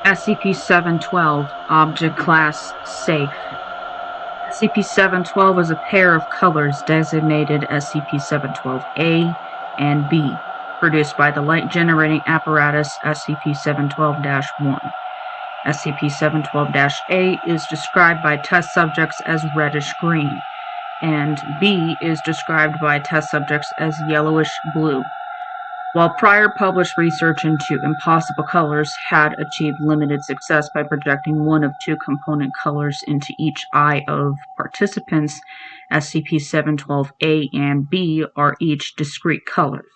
SCP-712 Object Class Safe. SCP-712 is a pair of colors designated SCP-712-A and B, produced by the light-generating apparatus SCP-712-1. SCP-712-A is described by test subjects as reddish-green, and B is described by test subjects as yellowish-blue. While prior published research into impossible colors had achieved limited success by projecting one of two component colors into each eye of participants, SCP-712-A and B are each discrete colors.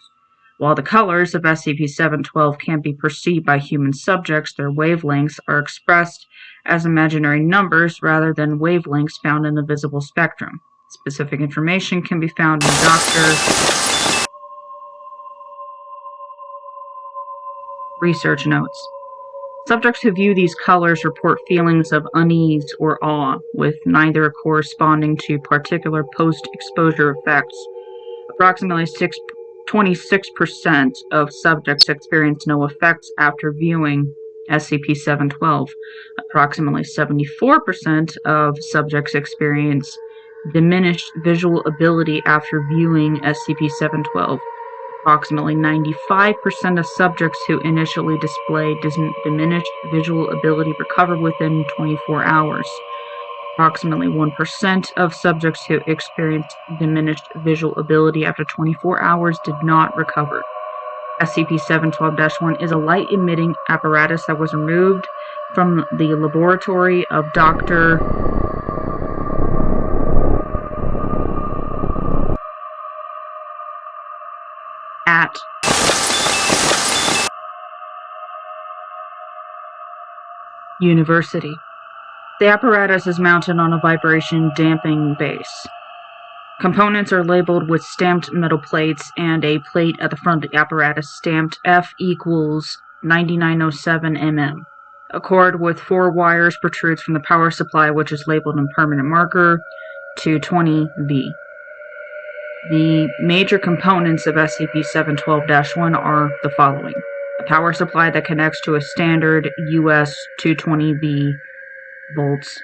While the colors of SCP-712 can be perceived by human subjects, their wavelengths are expressed as imaginary numbers rather than wavelengths found in the visible spectrum. Specific information can be found in Dr. Research notes. Subjects who view these colors report feelings of unease or awe, with neither corresponding to particular post-exposure effects. Approximately 26% of subjects experience no effects after viewing SCP-712. Approximately 74% of subjects experience diminished visual ability after viewing SCP-712. Approximately 95% of subjects who initially displayed diminished visual ability recover within 24 hours. Approximately 1% of subjects who experienced diminished visual ability after 24 hours did not recover. SCP-712-1 is a light-emitting apparatus that was removed from the laboratory of Dr. at University. The apparatus is mounted on a vibration damping base. Components are labeled with stamped metal plates and a plate at the front of the apparatus stamped F equals 9907 mm. A cord with 4 wires protrudes from the power supply, which is labeled in permanent marker 220V. The major components of SCP-712-1 are the following: a power supply that connects to a standard US 220V volts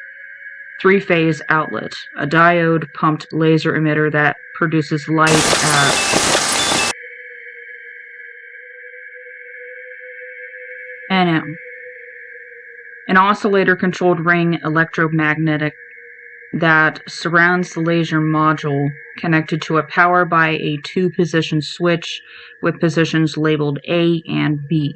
3-phase outlet, a diode-pumped laser emitter that produces light at NM, an oscillator-controlled ring electromagnetic that surrounds the laser module, connected to a power by a 2-position switch with positions labeled A and B,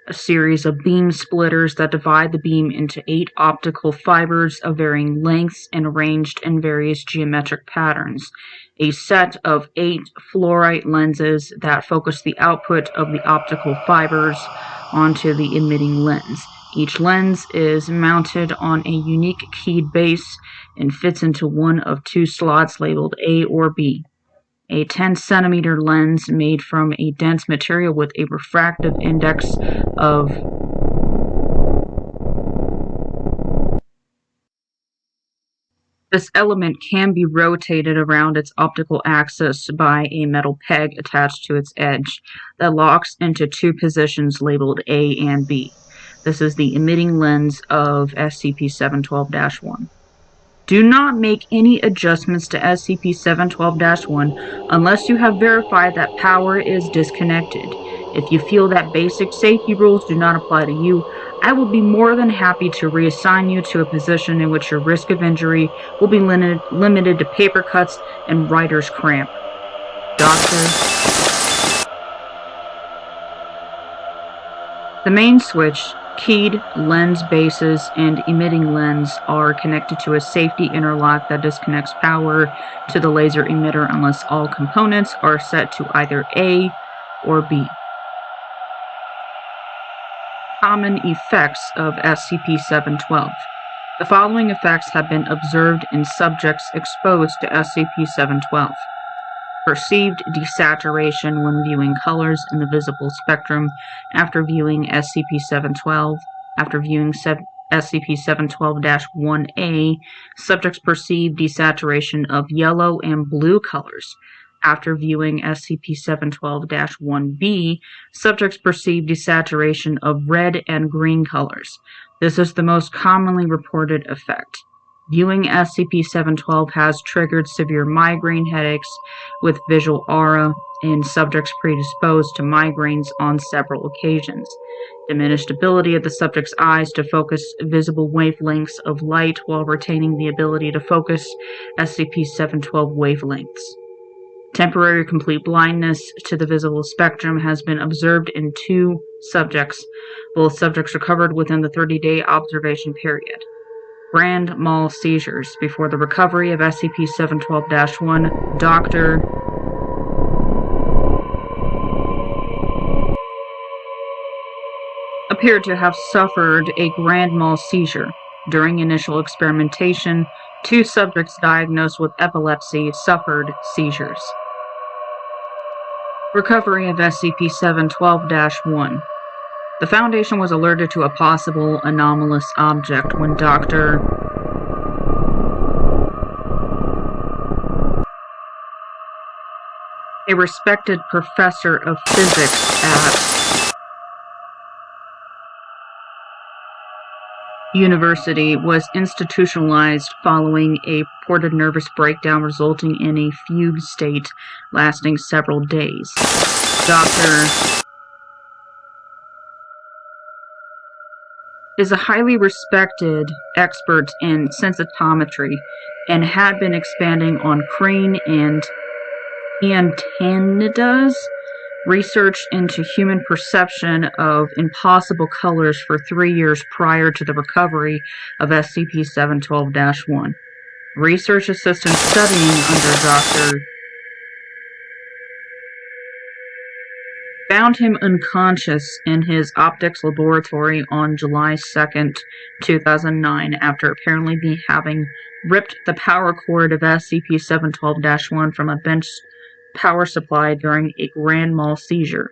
a series of beam splitters that divide the beam into 8 optical fibers of varying lengths and arranged in various geometric patterns, a set of 8 fluorite lenses that focus the output of the optical fibers onto the emitting lens. Each lens is mounted on a unique keyed base and fits into one of 2 slots labeled A or B. A 10-centimeter lens made from a dense material with a refractive index of this element can be rotated around its optical axis by a metal peg attached to its edge that locks into 2 positions labeled A and B. This is the emitting lens of SCP-712-1. Do not make any adjustments to SCP-712-1 unless you have verified that power is disconnected. If you feel that basic safety rules do not apply to you, I will be more than happy to reassign you to a position in which your risk of injury will be limited to paper cuts and writer's cramp. Doctor. The main switch, keyed lens bases, and emitting lens are connected to a safety interlock that disconnects power to the laser emitter unless all components are set to either A or B. Common effects of SCP-712. The following effects have been observed in subjects exposed to SCP-712. Perceived desaturation when viewing colors in the visible spectrum after viewing SCP-712. After viewing SCP-712-1A, subjects perceive desaturation of yellow and blue colors. After viewing SCP-712-1B, subjects perceived desaturation of red and green colors. This is the most commonly reported effect. Viewing SCP-712 has triggered severe migraine headaches with visual aura in subjects predisposed to migraines on several occasions. Diminished ability of the subject's eyes to focus visible wavelengths of light while retaining the ability to focus SCP-712 wavelengths. Temporary complete blindness to the visible spectrum has been observed in 2 subjects. Both subjects recovered within the 30-day observation period. Grand mal seizures. Before the recovery of SCP-712-1, Dr. appeared to have suffered a grand mal seizure. During initial experimentation, 2 subjects diagnosed with epilepsy suffered seizures. Recovery of SCP-712-1. The Foundation was alerted to a possible anomalous object when Dr. a respected professor of physics at university was institutionalized following a purported nervous breakdown resulting in a fugue state lasting several days. Dr. is a highly respected expert in sensitometry and had been expanding on crane and Antanida's research into human perception of impossible colors for 3 years prior to the recovery of SCP-712-1. Research assistant studying under Dr. found him unconscious in his optics laboratory on July 2nd, 2009, after apparently having ripped the power cord of SCP-712-1 from a bench power supply during a grand mal seizure.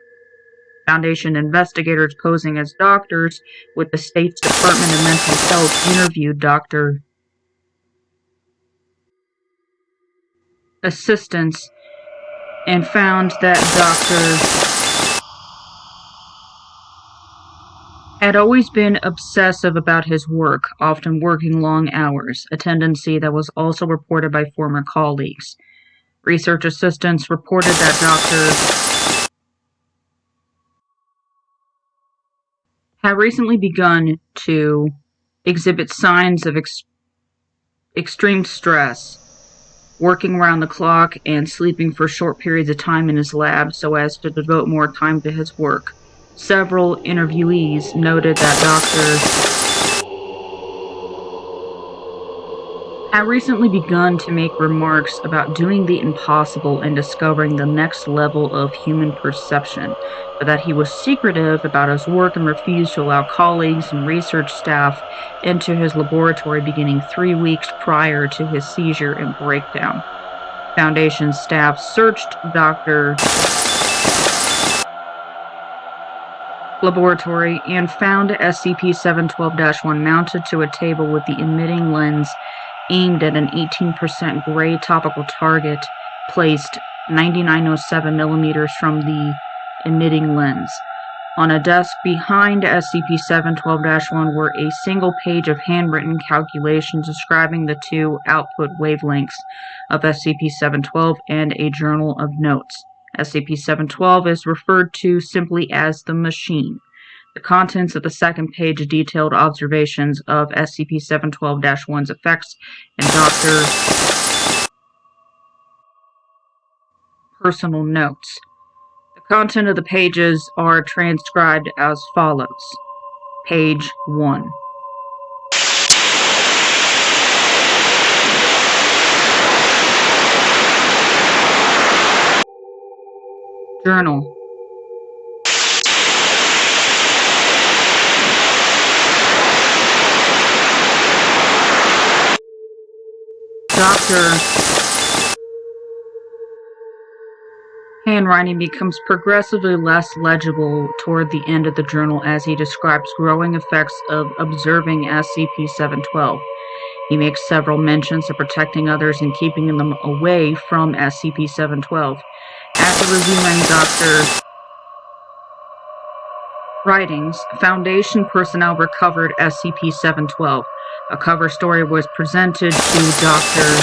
Foundation investigators posing as doctors with the state's Department of Mental Health interviewed Dr. assistants and found that Dr. had always been obsessive about his work, often working long hours, a tendency that was also reported by former colleagues. Research assistants reported that Dr. had recently begun to exhibit signs of extreme stress, working around the clock and sleeping for short periods of time in his lab so as to devote more time to his work. Several interviewees noted that Dr. had recently begun to make remarks about doing the impossible and discovering the next level of human perception, but that he was secretive about his work and refused to allow colleagues and research staff into his laboratory beginning 3 weeks prior to his seizure and breakdown. Foundation staff searched Dr. laboratory and found SCP-712-1 mounted to a table with the emitting lens aimed at an 18% gray topical target placed 9907 millimeters from the emitting lens. On a desk behind SCP-712-1 were a single page of handwritten calculations describing the 2 output wavelengths of SCP-712 and a journal of notes. SCP-712 is referred to simply as the machine. The contents of the second page detailed observations of SCP-712-1's effects and Dr. personal notes. The content of the pages are transcribed as follows. Page 1. Journal. Dr. handwriting becomes progressively less legible toward the end of the journal as he describes growing effects of observing SCP-712. He makes several mentions of protecting others and keeping them away from SCP-712. After reviewing Dr. writings, Foundation personnel recovered SCP-712. A cover story was presented to Dr.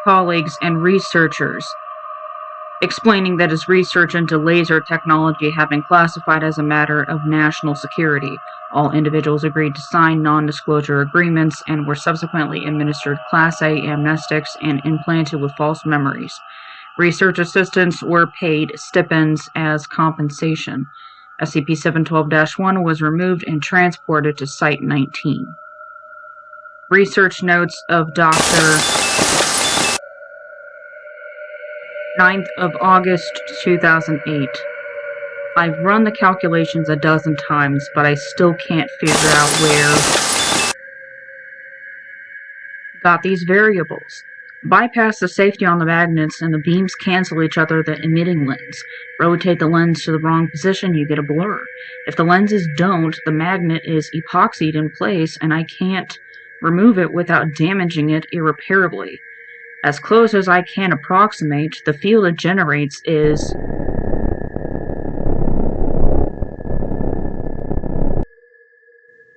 colleagues and researchers, explaining that his research into laser technology had been classified as a matter of national security. All individuals agreed to sign non-disclosure agreements and were subsequently administered Class A amnestics and implanted with false memories. Research assistants were paid stipends as compensation. SCP-712-1 was removed and transported to Site-19. Research notes of Dr. 9th of August 2008. I've run the calculations a dozen times, but I still can't figure out where got these variables. Bypass the safety on the magnets and the beams cancel each other the emitting lens. Rotate the lens to the wrong position, you get a blur. If the lenses don't, the magnet is epoxied in place and I can't remove it without damaging it irreparably. As close as I can approximate, the field it generates is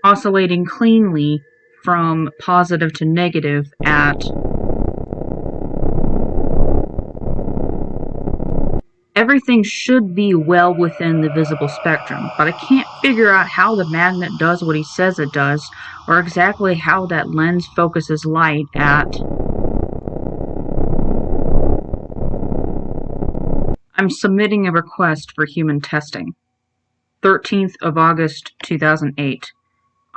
oscillating cleanly from positive to negative at everything should be well within the visible spectrum, but I can't figure out how the magnet does what he says it does, or exactly how that lens focuses light at. I'm submitting a request for human testing. 13th of August 2008.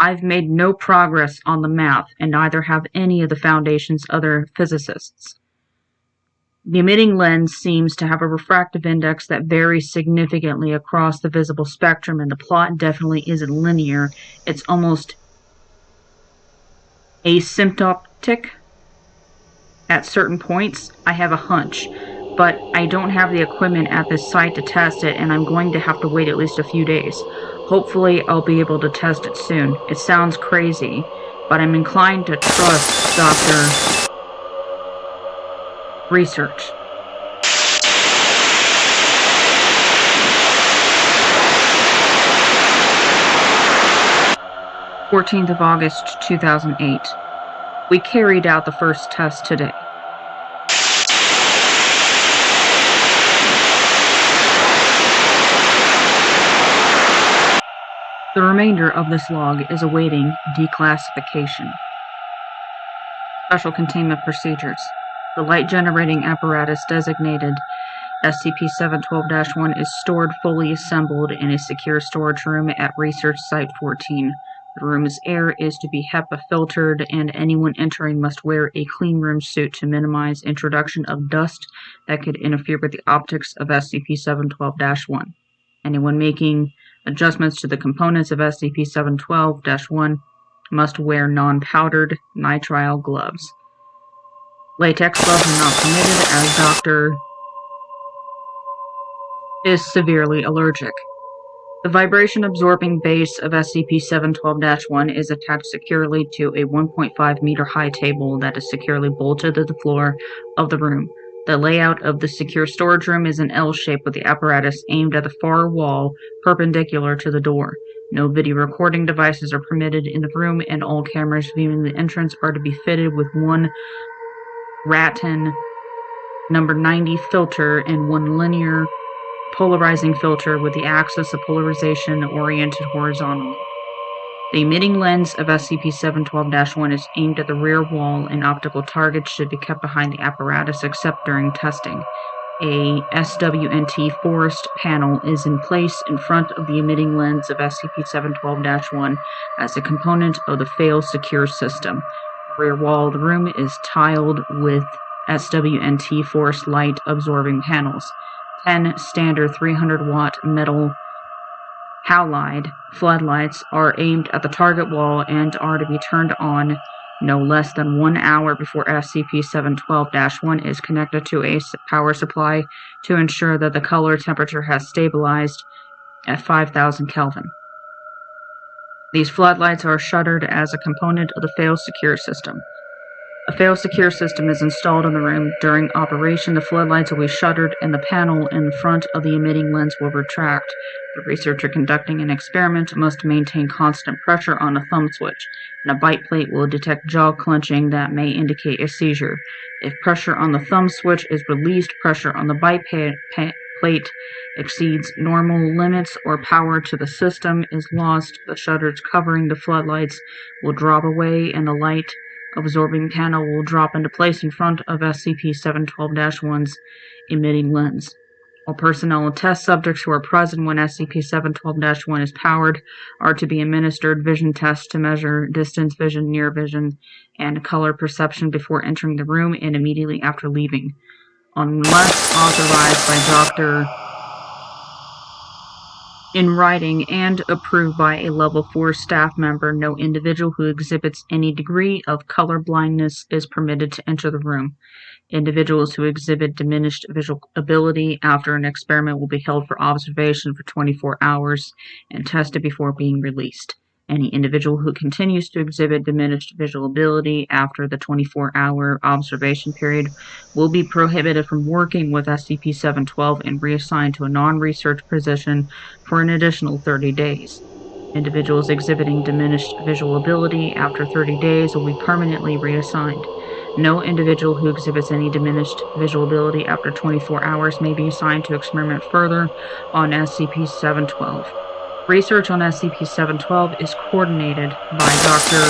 I've made no progress on the math, and neither have any of the Foundation's other physicists. The emitting lens seems to have a refractive index that varies significantly across the visible spectrum, and the plot definitely isn't linear. It's almost asymptotic at certain points. I have a hunch, but I don't have the equipment at this site to test it, and I'm going to have to wait at least a few days. Hopefully, I'll be able to test it soon. It sounds crazy, but I'm inclined to trust Dr. Research. (14th of August 2008). We carried out the first test today. The remainder of this log is awaiting declassification. Special containment procedures. The light-generating apparatus designated SCP-712-1 is stored fully assembled in a secure storage room at Research Site 14. The room's air is to be HEPA filtered, and anyone entering must wear a clean room suit to minimize introduction of dust that could interfere with the optics of SCP-712-1. Anyone making adjustments to the components of SCP-712-1 must wear non-powdered nitrile gloves. Latex gloves are not permitted as Dr. is severely allergic. The vibration-absorbing base of SCP-712-1 is attached securely to a 1.5-meter high table that is securely bolted to the floor of the room. The layout of the secure storage room is an L shape with the apparatus aimed at the far wall perpendicular to the door. No video recording devices are permitted in the room, and all cameras viewing the entrance are to be fitted with one Raton number 90 filter and one linear polarizing filter with the axis of polarization oriented horizontally. The emitting lens of SCP-712-1 is aimed at the rear wall, and optical targets should be kept behind the apparatus except during testing. A SWT forest panel is in place in front of the emitting lens of SCP-712-1 as a component of the fail-secure system. The rear wall of the room is tiled with SWT forest light-absorbing panels. 10 standard 300-watt metal halide floodlights are aimed at the target wall and are to be turned on no less than 1 hour before SCP-712-1 is connected to a power supply to ensure that the color temperature has stabilized at 5000 Kelvin. These floodlights are shuttered as a component of the fail-secure system. A fail-secure system is installed in the room. During operation, the floodlights will be shuttered and the panel in front of the emitting lens will retract. The researcher conducting an experiment must maintain constant pressure on a thumb switch, and a bite plate will detect jaw clenching that may indicate a seizure. If pressure on the thumb switch is released, pressure on the bite plate exceeds normal limits, or power to the system is lost, the shutters covering the floodlights will drop away and the light absorbing panel will drop into place in front of SCP-712-1's emitting lens. All personnel and test subjects who are present when SCP-712-1 is powered are to be administered vision tests to measure distance vision, near vision, and color perception before entering the room and immediately after leaving. Unless authorized by Dr. in writing and approved by a Level 4 staff member, no individual who exhibits any degree of color blindness is permitted to enter the room. Individuals who exhibit diminished visual ability after an experiment will be held for observation for 24 hours and tested before being released. Any individual who continues to exhibit diminished visual ability after the 24-hour observation period will be prohibited from working with SCP-712 and reassigned to a non-research position for an additional 30 days. Individuals exhibiting diminished visual ability after 30 days will be permanently reassigned. No individual who exhibits any diminished visual ability after 24 hours may be assigned to experiment further on SCP-712. Research on SCP-712 is coordinated by Dr.